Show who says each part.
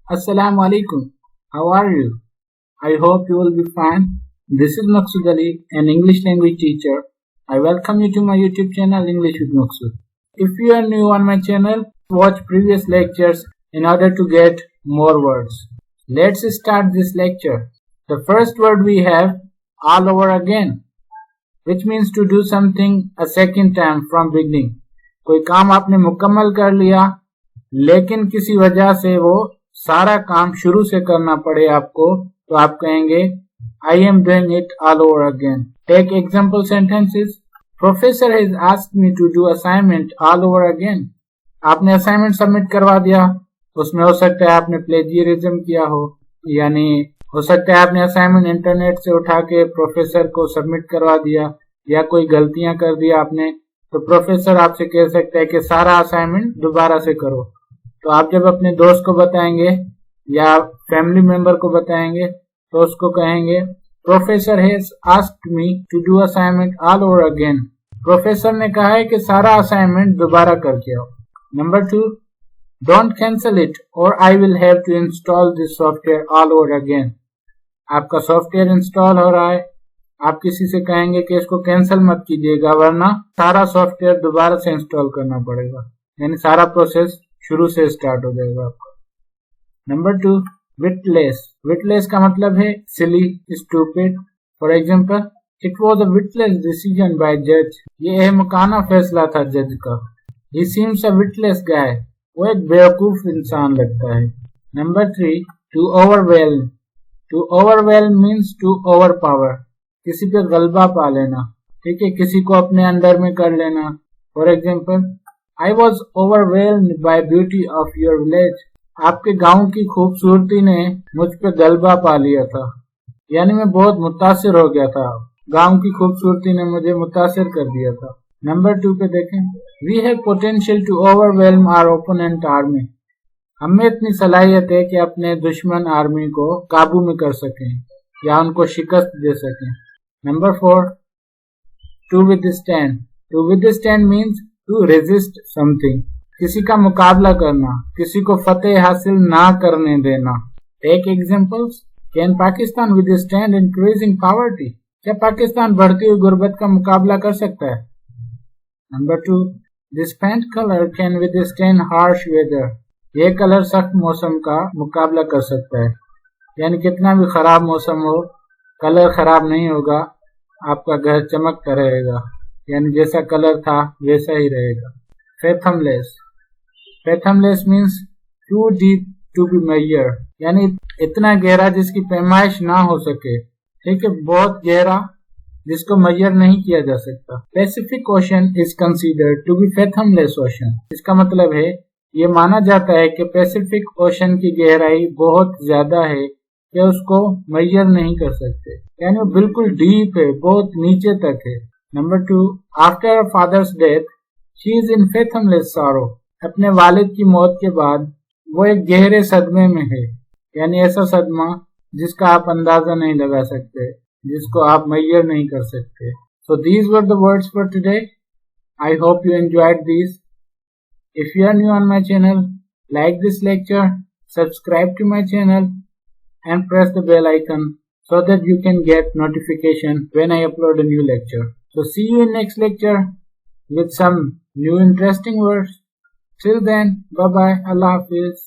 Speaker 1: Assalamu alaikum. How are you? I hope you will be fine. This is Maqsood Ali, an English language teacher. I welcome you to my YouTube channel English with Maqsood. If you are new on my channel, watch previous lectures in order to get more words. Let's start this lecture. The first word we have all over again, which means to do something a second time from beginning. कोई काम आपने मुकम्मल कर लिया लेकिन किसी वजह से वो सारा काम शुरू से करना पड़े आपको, तो आप कहेंगे I am doing it all over again. Take example sentences. Professor has asked me to do assignment all over again. आपने असाइनमेंट सबमिट करवा दिया, उसमें हो सकता है आपने प्लेजियरिज्म किया हो, यानी हो सकता है आपने असाइनमेंट इंटरनेट से उठा के प्रोफेसर को सबमिट करवा दिया या कोई गलतियां कर दिया आपने, तो प्रोफेसर आपसे कह सकता है कि सारा असाइनमेंट दोबारा से करो। तो आप जब अपने दोस्त को बताएंगे या फैमिली मेंबर को बताएंगे तो उसको कहेंगे professor has asked me to do assignment all over again. Professor ने कहा है कि सारा असाइनमेंट दोबारा करके आओ। नंबर 2, डोंट कैंसिल इट और I will have to install this software all over again. आपका सॉफ्टवेयर इंस्टॉल हो रहा है, आप किसी से कहेंगे कि इसको कैंसिल मत कीजिएगा वरना सारा सॉफ्टवेयर दोबारा से इंस्टॉल करना पड़ेगा, यानी सारा प्रोसेस शुरू से स्टार्ट हो जाएगा आपका। Number 2, witless. विटलेस का मतलब है silly, stupid. For example, it was a witless decision by जज। ये अहमकाना फैसला था जज का। He seems a witless guy. वो एक बेवकूफ इंसान लगता है। Number 3, to overwhelm. To overwhelm means to overpower, किसी पे गलबा पा लेना, ठीक है, किसी को अपने अंडर में कर लेना। For example, I was overwhelmed by beauty of your village. आपके गांव की खूबसूरती ने मुझ पे गलबा पा लिया था, यानी मैं बहुत मुतासिर हो गया था। गांव की खूबसूरती ने मुझे मुतासिर कर दिया था। नंबर 2 पे देखें, We have potential to overwhelm our opponent army. हमें इतनी सलाहियत है कि अपने दुश्मन आर्मी को काबू में कर सकें या उनको शिकस्त दे सकें। Number 4, to withstand. To withstand means to resist something. किसी का मुकाबला करना, किसी को फतेह हासिल ना करने देना। Take examples. Can Pakistan withstand increasing poverty? क्या पाकिस्तान बढ़ती हुई गुर्बत का मुकाबला कर सकता है? Number 2, this paint color can withstand harsh weather. ये कलर सख्त मौसम का मुकाबला कर सकता है, यानी कितना भी खराब मौसम हो कलर खराब नहीं होगा, आपका घर चमकता रहेगा, यानी जैसा कलर था वैसा ही रहेगा। Fathomless. Fathomless means too deep to be measure, यानी इतना गहरा जिसकी पैमाइश ना हो सके, ठीक है, बहुत गहरा जिसको मेजर नहीं किया जा सकता। Pacific ocean is considered to be fathomless ocean. इसका मतलब है ये माना जाता है कि पैसिफिक ओशन की गहराई बहुत ज्यादा है कि उसको मेजर नहीं कर सकते, यानी वो बिल्कुल डीप है, बहुत नीचे तक है। Number 2, after her father's death she is in fathomless sorrow. अपने वालिद की मौत के बाद वो एक गहरे सदमे में है, यानी ऐसा सदमा जिसका आप अंदाजा नहीं लगा सकते, जिसको आप मेजर नहीं कर सकते। So these were the words for today. I hope you enjoyed these. If you are new on my channel, like this lecture, subscribe to my channel and press the bell icon so that you can get notification when I upload a new lecture. So see you in next lecture with some new interesting words. Till then, bye bye, Allah Hafiz.